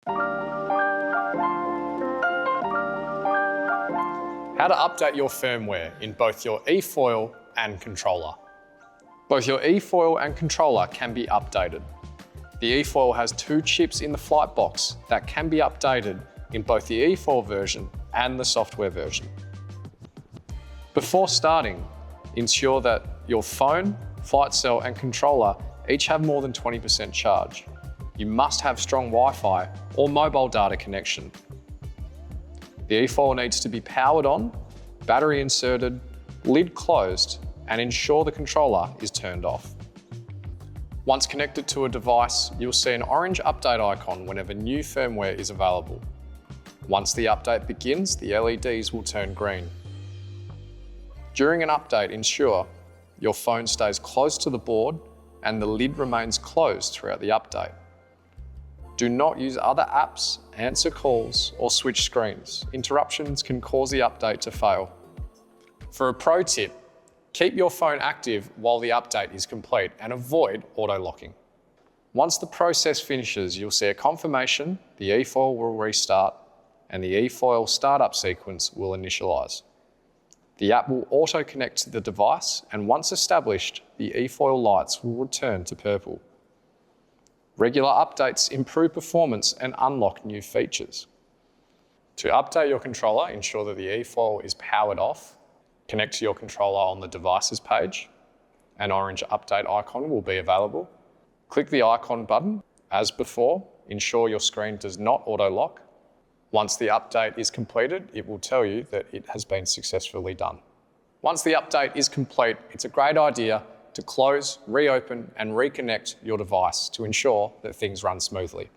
How to update your firmware in both your eFoil and controller. Both your eFoil and controller can be updated. The eFoil has 2 chips in the Flite box that can be updated in both the eFoil version and the software version. Before starting, ensure that your phone, Flite cell and controller each have more than 20% charge. You must have strong Wi-Fi or mobile data connection. The eFoil needs to be powered on, battery inserted, lid closed, and ensure the controller is turned off. Once connected to a device, you'll see an orange update icon whenever new firmware is available. Once the update begins, the LEDs will turn green. During an update, ensure your phone stays close to the board and the lid remains closed throughout the update. Do not use other apps, answer calls, or switch screens. Interruptions can cause the update to fail. For a pro tip, keep your phone active while the update is complete and avoid auto-locking. Once the process finishes, you'll see a confirmation, the eFoil will restart, and the eFoil startup sequence will initialize. The app will auto-connect to the device, and once established, the eFoil lights will return to purple. Regular updates improve performance and unlock new features. To update your controller, ensure that the eFoil is powered off. Connect to your controller on the Devices page. An orange update icon will be available. Click the icon button. As before, ensure your screen does not auto-lock. Once the update is completed, it will tell you that it has been successfully done. Once the update is complete, it's a great idea to close, reopen, and reconnect your device to ensure that things run smoothly.